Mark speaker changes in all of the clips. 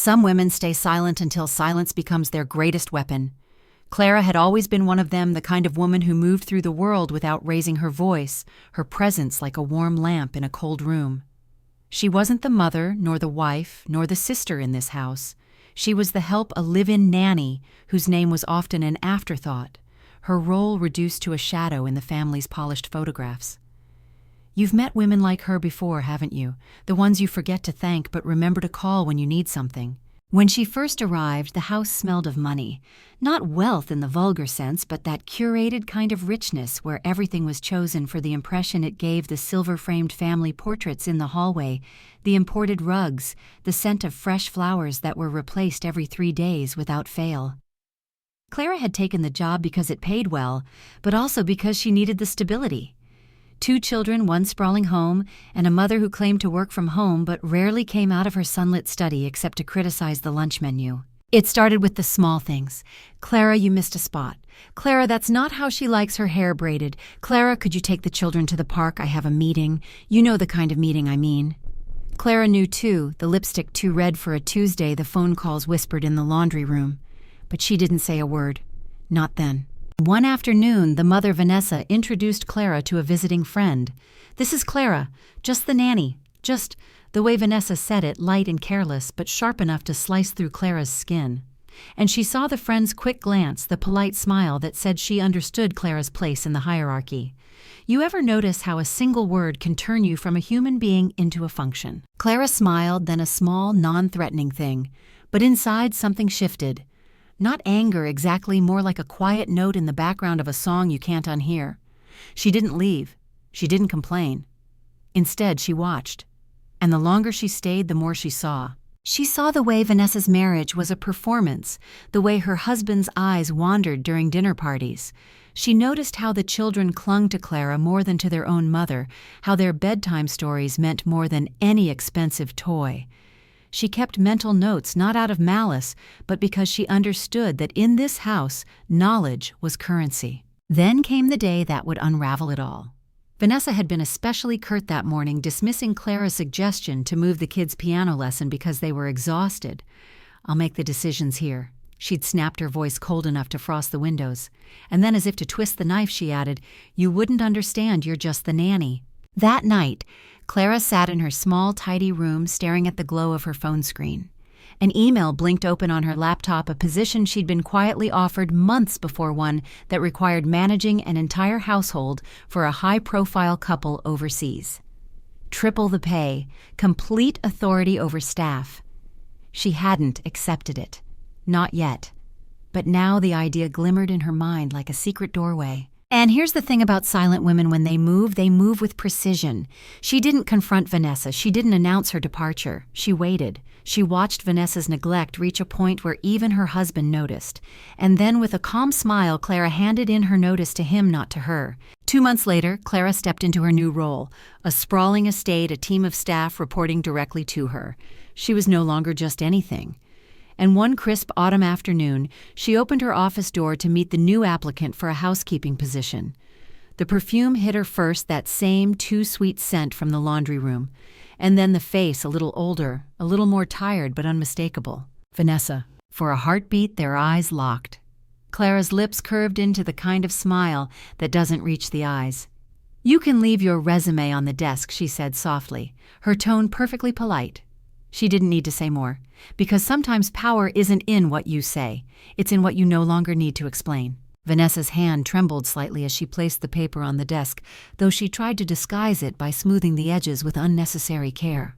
Speaker 1: Some women stay silent until silence becomes their greatest weapon. Clara had always been one of them, the kind of woman who moved through the world without raising her voice, her presence like a warm lamp in a cold room. She wasn't the mother, nor the wife, nor the sister in this house. She was the help, a live-in nanny, whose name was often an afterthought, her role reduced to a shadow in the family's polished photographs. You've met women like her before, haven't you? The ones you forget to thank but remember to call when you need something. When she first arrived, the house smelled of money. Not wealth in the vulgar sense, but that curated kind of richness where everything was chosen for the impression it gave: the silver-framed family portraits in the hallway, the imported rugs, the scent of fresh flowers that were replaced every 3 days without fail. Clara had taken the job because it paid well, but also because she needed the stability. 2 children, one sprawling home, and a mother who claimed to work from home but rarely came out of her sunlit study except to criticize the lunch menu. It started with the small things. "Clara, you missed a spot. Clara, that's not how she likes her hair braided. Clara, could you take the children to the park? I have a meeting. You know the kind of meeting I mean." Clara knew too, the lipstick too red for a Tuesday, the phone calls whispered in the laundry room. But she didn't say a word. Not then. One afternoon, the mother, Vanessa, introduced Clara to a visiting friend. "This is Clara, just the nanny." Just the way Vanessa said it, light and careless, but sharp enough to slice through Clara's skin. And she saw the friend's quick glance, the polite smile that said she understood Clara's place in the hierarchy. You ever notice how a single word can turn you from a human being into a function? Clara smiled, then a small, non-threatening thing. But inside, something shifted. Not anger exactly, more like a quiet note in the background of a song you can't unhear. She didn't leave. She didn't complain. Instead, she watched. And the longer she stayed, the more she saw. She saw the way Vanessa's marriage was a performance, the way her husband's eyes wandered during dinner parties. She noticed how the children clung to Clara more than to their own mother, how their bedtime stories meant more than any expensive toy. She kept mental notes not out of malice, but because she understood that in this house, knowledge was currency. Then came the day that would unravel it all. Vanessa had been especially curt that morning, dismissing Clara's suggestion to move the kids' piano lesson because they were exhausted. "I'll make the decisions here." She'd snapped, her voice cold enough to frost the windows. And then, as if to twist the knife, she added, "You wouldn't understand, you're just the nanny." That night, Clara sat in her small, tidy room staring at the glow of her phone screen. An email blinked open on her laptop, a position she'd been quietly offered months before, one that required managing an entire household for a high-profile couple overseas. Triple the pay, complete authority over staff. She hadn't accepted it. Not yet. But now the idea glimmered in her mind like a secret doorway. And here's the thing about silent women: when they move with precision. She didn't confront Vanessa. She didn't announce her departure. She waited. She watched Vanessa's neglect reach a point where even her husband noticed. And then, with a calm smile, Clara handed in her notice to him, not to her. 2 months later, Clara stepped into her new role, a sprawling estate, a team of staff reporting directly to her. She was no longer just anything. And one crisp autumn afternoon, she opened her office door to meet the new applicant for a housekeeping position. The perfume hit her first, that same too-sweet scent from the laundry room. And then the face, a little older, a little more tired but unmistakable. Vanessa. For a heartbeat, their eyes locked. Clara's lips curved into the kind of smile that doesn't reach the eyes. "You can leave your resume on the desk," she said softly, her tone perfectly polite. She didn't need to say more, because sometimes power isn't in what you say. It's in what you no longer need to explain. Vanessa's hand trembled slightly as she placed the paper on the desk, though she tried to disguise it by smoothing the edges with unnecessary care.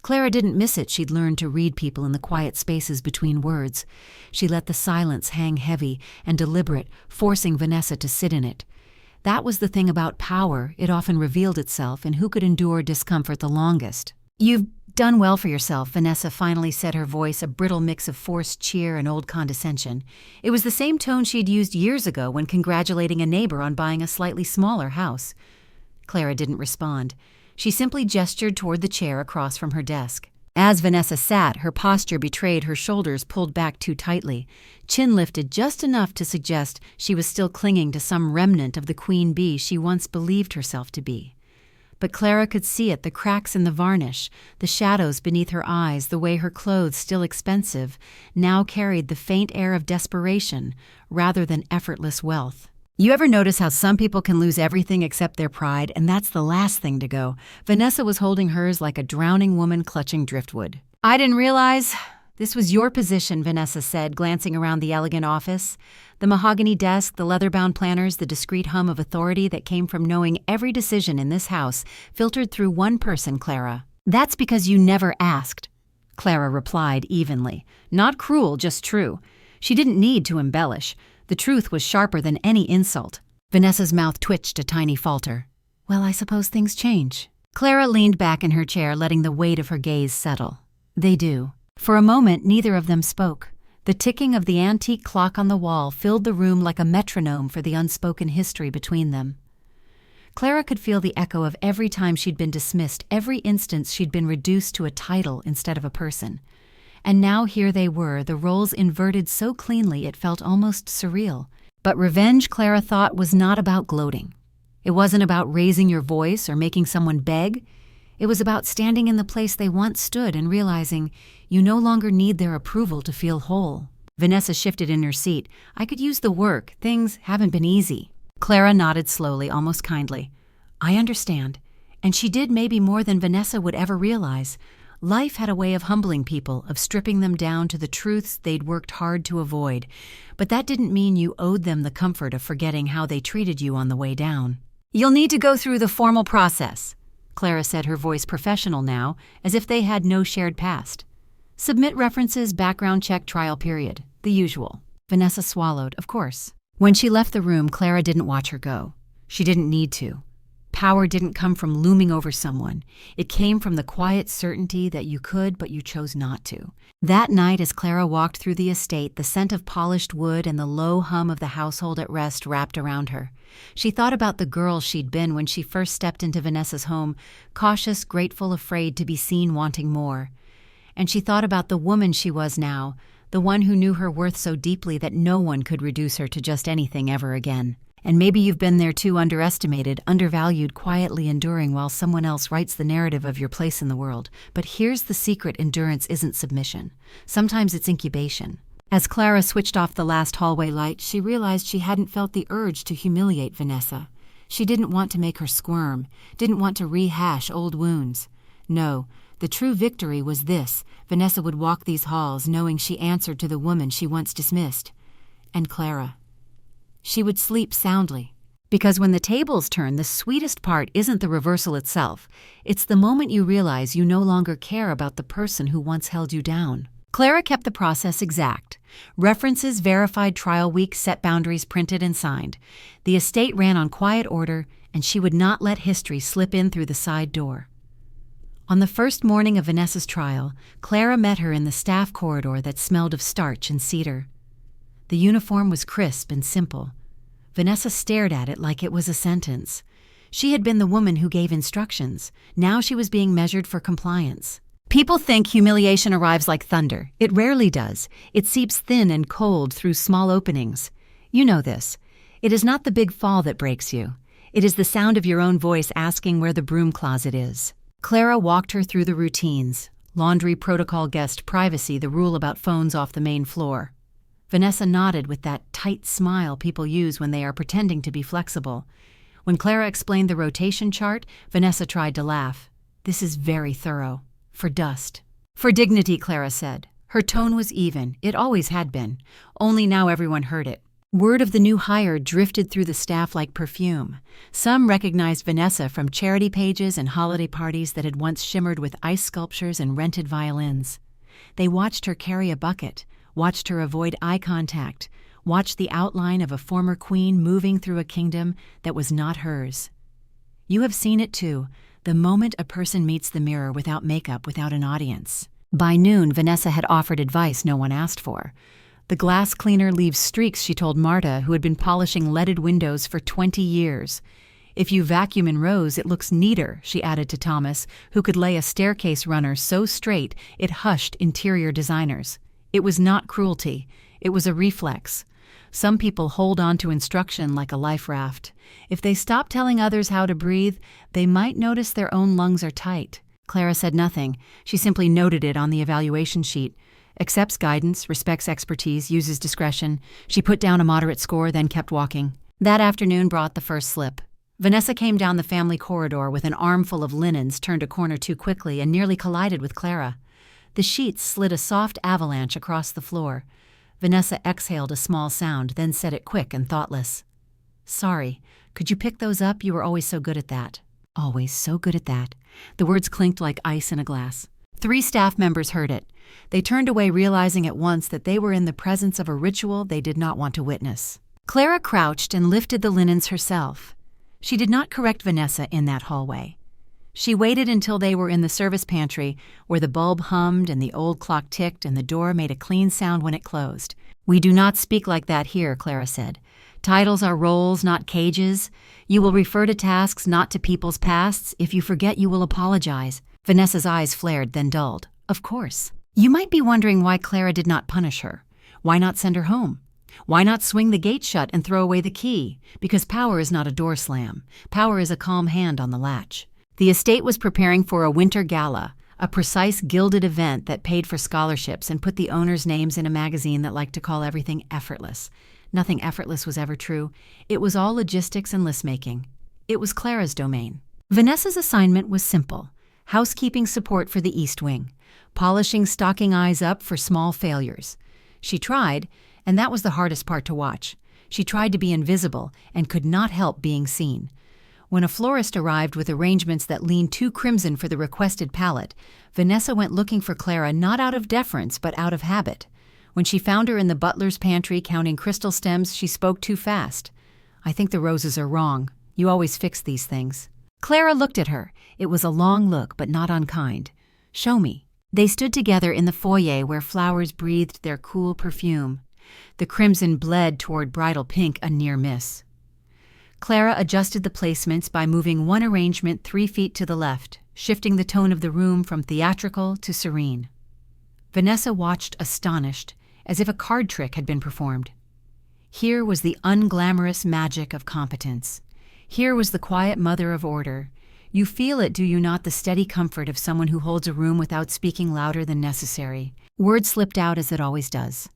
Speaker 1: Clara didn't miss it. She'd learned to read people in the quiet spaces between words. She let the silence hang heavy and deliberate, forcing Vanessa to sit in it. That was the thing about power. It often revealed itself in who could endure discomfort the longest. "You've done well for yourself," Vanessa finally said, her voice a brittle mix of forced cheer and old condescension. It was the same tone she'd used years ago when congratulating a neighbor on buying a slightly smaller house. Clara didn't respond. She simply gestured toward the chair across from her desk. As Vanessa sat, her posture betrayed her shoulders pulled back too tightly, chin lifted just enough to suggest she was still clinging to some remnant of the queen bee she once believed herself to be. But Clara could see it, the cracks in the varnish, the shadows beneath her eyes, the way her clothes, still expensive, now carried the faint air of desperation rather than effortless wealth. You ever notice how some people can lose everything except their pride, and that's the last thing to go? Vanessa was holding hers like a drowning woman clutching driftwood. I didn't realize this was your position, Vanessa said, glancing around the elegant office. The mahogany desk, the leather-bound planners, the discreet hum of authority that came from knowing every decision in this house filtered through one person, Clara. That's because you never asked, Clara replied evenly. Not cruel, just true. She didn't need to embellish. The truth was sharper than any insult. Vanessa's mouth twitched a tiny falter. Well, I suppose things change. Clara leaned back in her chair, letting the weight of her gaze settle. They do. For a moment, neither of them spoke. The ticking of the antique clock on the wall filled the room like a metronome for the unspoken history between them. Clara could feel the echo of every time she'd been dismissed, every instance she'd been reduced to a title instead of a person. And now here they were, the roles inverted so cleanly it felt almost surreal. But revenge, Clara thought, was not about gloating. It wasn't about raising your voice or making someone beg. It was about standing in the place they once stood and realizing you no longer need their approval to feel whole. Vanessa shifted in her seat. I could use the work. Things haven't been easy. Clara nodded slowly, almost kindly. I understand. And she did maybe more than Vanessa would ever realize. Life had a way of humbling people, of stripping them down to the truths they'd worked hard to avoid. But that didn't mean you owed them the comfort of forgetting how they treated you on the way down. You'll need to go through the formal process, Clara said, her voice professional now, as if they had no shared past. Submit references, background check, trial period. The usual. Vanessa swallowed, of course. When she left the room, Clara didn't watch her go. She didn't need to. Power didn't come from looming over someone. It came from the quiet certainty that you could, but you chose not to. That night, as Clara walked through the estate, the scent of polished wood and the low hum of the household at rest wrapped around her. She thought about the girl she'd been when she first stepped into Vanessa's home, cautious, grateful, afraid to be seen, wanting more. And she thought about the woman she was now, the one who knew her worth so deeply that no one could reduce her to just anything ever again. And maybe you've been there too, underestimated, undervalued, quietly enduring while someone else writes the narrative of your place in the world. But here's the secret: endurance isn't submission. Sometimes it's incubation. As Clara switched off the last hallway light, she realized she hadn't felt the urge to humiliate Vanessa. She didn't want to make her squirm, didn't want to rehash old wounds. No, the true victory was this: Vanessa would walk these halls knowing she answered to the woman she once dismissed. And Clara. She would sleep soundly. Because when the tables turn, the sweetest part isn't the reversal itself. It's the moment you realize you no longer care about the person who once held you down. Clara kept the process exact. References verified, trial week, set boundaries printed and signed. The estate ran on quiet order, and she would not let history slip in through the side door. On the first morning of Vanessa's trial, Clara met her in the staff corridor that smelled of starch and cedar. The uniform was crisp and simple. Vanessa stared at it like it was a sentence. She had been the woman who gave instructions. Now she was being measured for compliance. People think humiliation arrives like thunder. It rarely does. It seeps thin and cold through small openings. You know this. It is not the big fall that breaks you. It is the sound of your own voice asking where the broom closet is. Clara walked her through the routines. Laundry protocol, guest privacy, the rule about phones off the main floor. Vanessa nodded with that tight smile people use when they are pretending to be flexible. When Clara explained the rotation chart, Vanessa tried to laugh. This is very thorough. For dust. For dignity, Clara said. Her tone was even. It always had been. Only now everyone heard it. Word of the new hire drifted through the staff like perfume. Some recognized Vanessa from charity pages and holiday parties that had once shimmered with ice sculptures and rented violins. They watched her carry a bucket, watched her avoid eye contact, watched the outline of a former queen moving through a kingdom that was not hers. You have seen it too, the moment a person meets the mirror without makeup, without an audience. By noon, Vanessa had offered advice no one asked for. The glass cleaner leaves streaks, she told Marta, who had been polishing leaded windows for 20 years. If you vacuum in rows, it looks neater, she added to Thomas, who could lay a staircase runner so straight it hushed interior designers. It was not cruelty. It was a reflex. Some people hold on to instruction like a life raft. If they stop telling others how to breathe, they might notice their own lungs are tight. Clara said nothing. She simply noted it on the evaluation sheet. Accepts guidance, respects expertise, uses discretion. She put down a moderate score, then kept walking. That afternoon brought the first slip. Vanessa came down the family corridor with an armful of linens, turned a corner too quickly, and nearly collided with Clara. The sheets slid a soft avalanche across the floor. Vanessa exhaled a small sound, then said it quick and thoughtless. "Sorry, could you pick those up? You were always so good at that." Always so good at that. The words clinked like ice in a glass. 3 staff members heard it. They turned away, realizing at once that they were in the presence of a ritual they did not want to witness. Clara crouched and lifted the linens herself. She did not correct Vanessa in that hallway. She waited until they were in the service pantry, where the bulb hummed and the old clock ticked and the door made a clean sound when it closed. "We do not speak like that here," Clara said. "Titles are roles, not cages. You will refer to tasks, not to people's pasts. If you forget, you will apologize." Vanessa's eyes flared, then dulled. "Of course." You might be wondering why Clara did not punish her. Why not send her home? Why not swing the gate shut and throw away the key? Because power is not a door slam. Power is a calm hand on the latch. The estate was preparing for a winter gala, a precise gilded event that paid for scholarships and put the owners' names in a magazine that liked to call everything effortless. Nothing effortless was ever true. It was all logistics and list-making. It was Clara's domain. Vanessa's assignment was simple: housekeeping support for the East Wing, polishing stocking eyes up for small failures. She tried, and that was the hardest part to watch. She tried to be invisible and could not help being seen. When a florist arrived with arrangements that leaned too crimson for the requested palette, Vanessa went looking for Clara not out of deference but out of habit. When she found her in the butler's pantry counting crystal stems, she spoke too fast. "I think the roses are wrong. You always fix these things." Clara looked at her. It was a long look, but not unkind. "Show me." They stood together in the foyer where flowers breathed their cool perfume. The crimson bled toward bridal pink, a near miss. Clara adjusted the placements by moving one arrangement 3 feet to the left, shifting the tone of the room from theatrical to serene. Vanessa watched astonished, as if a card trick had been performed. Here was the unglamorous magic of competence. Here was the quiet mother of order. You feel it, do you not, the steady comfort of someone who holds a room without speaking louder than necessary. Word slipped out as it always does.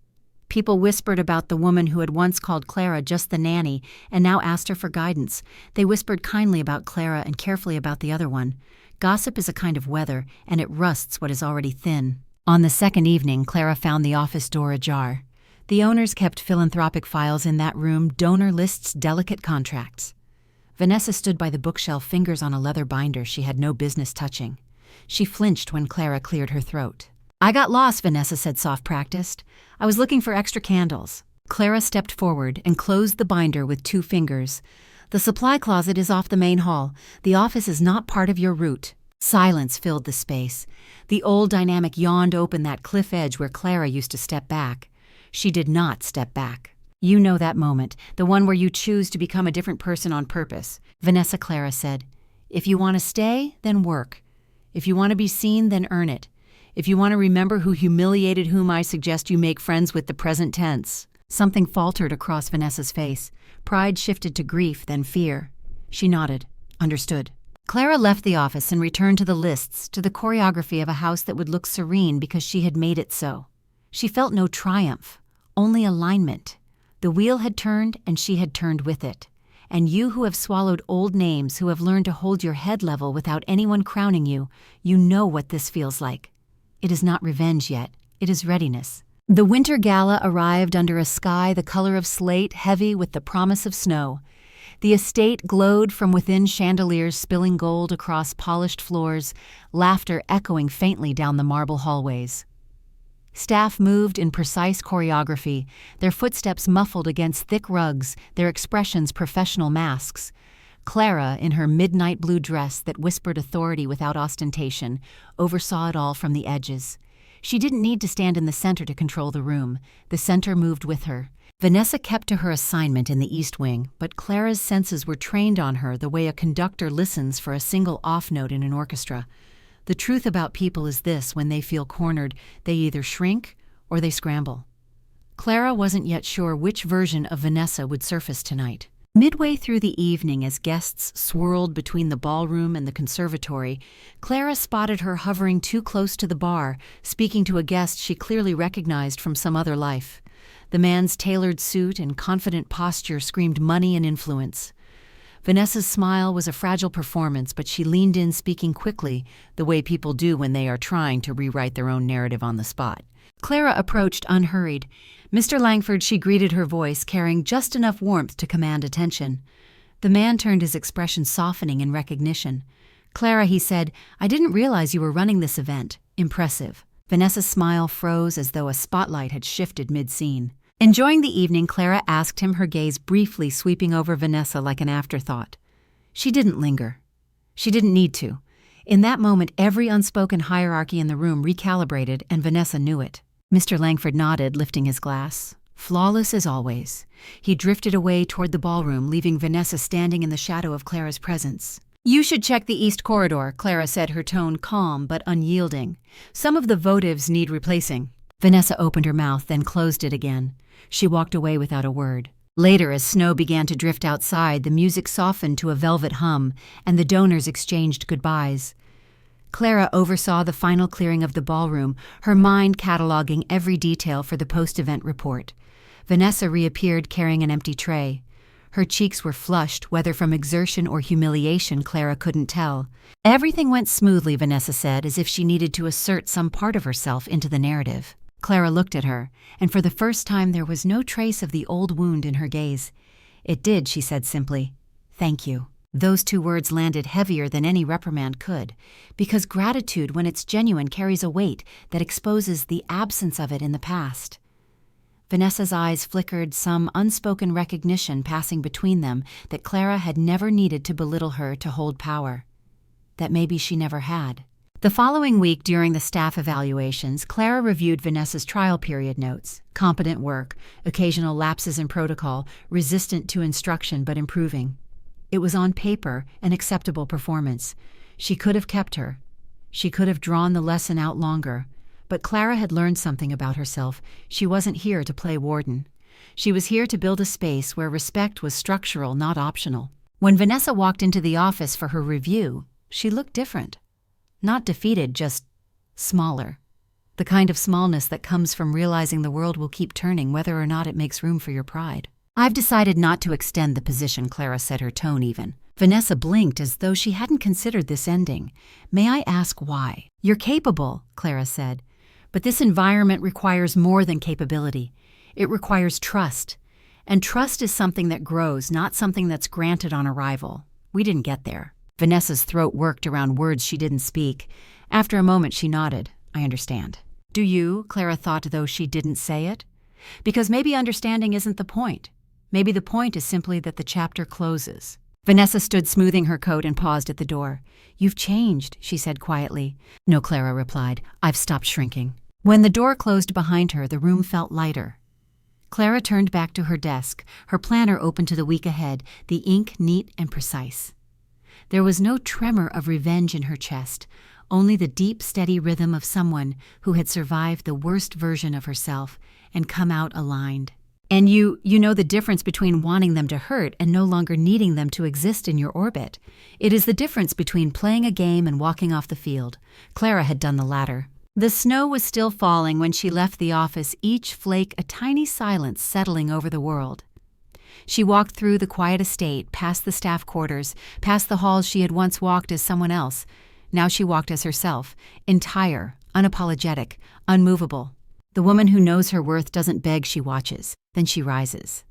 Speaker 1: People whispered about the woman who had once called Clara just the nanny and now asked her for guidance. They whispered kindly about Clara and carefully about the other one. Gossip is a kind of weather, and it rusts what is already thin. On the second evening, Clara found the office door ajar. The owners kept philanthropic files in that room, donor lists, delicate contracts. Vanessa stood by the bookshelf, fingers on a leather binder she had no business touching. She flinched when Clara cleared her throat. "I got lost," Vanessa said, soft-practiced. "I was looking for extra candles." Clara stepped forward and closed the binder with 2 fingers. "The supply closet is off the main hall. The office is not part of your route." Silence filled the space. The old dynamic yawned open that cliff edge where Clara used to step back. She did not step back. "You know that moment, the one where you choose to become a different person on purpose." Vanessa, Clara said, "If you want to stay, then work. If you want to be seen, then earn it. If you want to remember who humiliated whom, I suggest you make friends with the present tense." Something faltered across Vanessa's face. Pride shifted to grief, then fear. She nodded. Understood. Clara left the office and returned to the lists, to the choreography of a house that would look serene because she had made it so. She felt no triumph, only alignment. The wheel had turned, and she had turned with it. And you who have swallowed old names, who have learned to hold your head level without anyone crowning you, you know what this feels like. It is not revenge yet. It is readiness. The winter gala arrived under a sky the color of slate, heavy with the promise of snow. The estate glowed from within, chandeliers spilling gold across polished floors, laughter echoing faintly down the marble hallways. Staff moved in precise choreography, their footsteps muffled against thick rugs, their expressions professional masks. Clara, in her midnight blue dress that whispered authority without ostentation, oversaw it all from the edges. She didn't need to stand in the center to control the room. The center moved with her. Vanessa kept to her assignment in the East Wing, but Clara's senses were trained on her the way a conductor listens for a single off note in an orchestra. The truth about people is this: when they feel cornered, they either shrink or they scramble. Clara wasn't yet sure which version of Vanessa would surface tonight. Midway through the evening, as guests swirled between the ballroom and the conservatory, Clara spotted her hovering too close to the bar, speaking to a guest she clearly recognized from some other life. The man's tailored suit and confident posture screamed money and influence. Vanessa's smile was a fragile performance, but she leaned in, speaking quickly, the way people do when they are trying to rewrite their own narrative on the spot. Clara approached unhurried. "Mr. Langford," she greeted, her voice carrying just enough warmth to command attention. The man turned, his expression softening in recognition. "Clara," he said, "I didn't realize you were running this event. Impressive." Vanessa's smile froze as though a spotlight had shifted mid-scene. Enjoying the evening, Clara asked him, her gaze briefly sweeping over Vanessa like an afterthought. She didn't linger. She didn't need to. In that moment, every unspoken hierarchy in the room recalibrated, and Vanessa knew it. Mr. Langford nodded, lifting his glass. Flawless as always. He drifted away toward the ballroom, leaving Vanessa standing in the shadow of Clara's presence. "You should check the east corridor," Clara said, her tone calm but unyielding. "Some of the votives need replacing." Vanessa opened her mouth, then closed it again. She walked away without a word. Later, as snow began to drift outside, the music softened to a velvet hum, and the donors exchanged goodbyes. Clara oversaw the final clearing of the ballroom, her mind cataloging every detail for the post-event report. Vanessa reappeared carrying an empty tray. Her cheeks were flushed, whether from exertion or humiliation, Clara couldn't tell. "Everything went smoothly," Vanessa said, as if she needed to assert some part of herself into the narrative. Clara looked at her, and for the first time there was no trace of the old wound in her gaze. "It did," she said simply. "Thank you." Those two words landed heavier than any reprimand could, because gratitude, when it's genuine, carries a weight that exposes the absence of it in the past. Vanessa's eyes flickered, some unspoken recognition passing between them that Clara had never needed to belittle her to hold power. That maybe she never had. The following week, during the staff evaluations, Clara reviewed Vanessa's trial period notes. Competent work, occasional lapses in protocol, resistant to instruction but improving. It was on paper an acceptable performance. She could have kept her. She could have drawn the lesson out longer. But Clara had learned something about herself. She wasn't here to play warden. She was here to build a space where respect was structural, not optional. When Vanessa walked into the office for her review, she looked different. Not defeated, just smaller. The kind of smallness that comes from realizing the world will keep turning whether or not it makes room for your pride. "I've decided not to extend the position," Clara said, her tone even. Vanessa blinked as though she hadn't considered this ending. "May I ask why?" "You're capable," Clara said. "But this environment requires more than capability. It requires trust. And trust is something that grows, not something that's granted on arrival. We didn't get there." Vanessa's throat worked around words she didn't speak. After a moment, she nodded. "I understand." "Do you?" Clara thought, though she didn't say it. Because maybe understanding isn't the point. Maybe the point is simply that the chapter closes. Vanessa stood smoothing her coat and paused at the door. "You've changed," she said quietly. "No," Clara replied. "I've stopped shrinking." When the door closed behind her, the room felt lighter. Clara turned back to her desk, her planner open to the week ahead, the ink neat and precise. There was no tremor of revenge in her chest, only the deep, steady rhythm of someone who had survived the worst version of herself and come out aligned. "And you know the difference between wanting them to hurt and no longer needing them to exist in your orbit. It is the difference between playing a game and walking off the field." Clara had done the latter. The snow was still falling when she left the office, each flake a tiny silence settling over the world. She walked through the quiet estate, past the staff quarters, past the halls she had once walked as someone else. Now she walked as herself, entire, unapologetic, unmovable. The woman who knows her worth doesn't beg, she watches. Then she rises.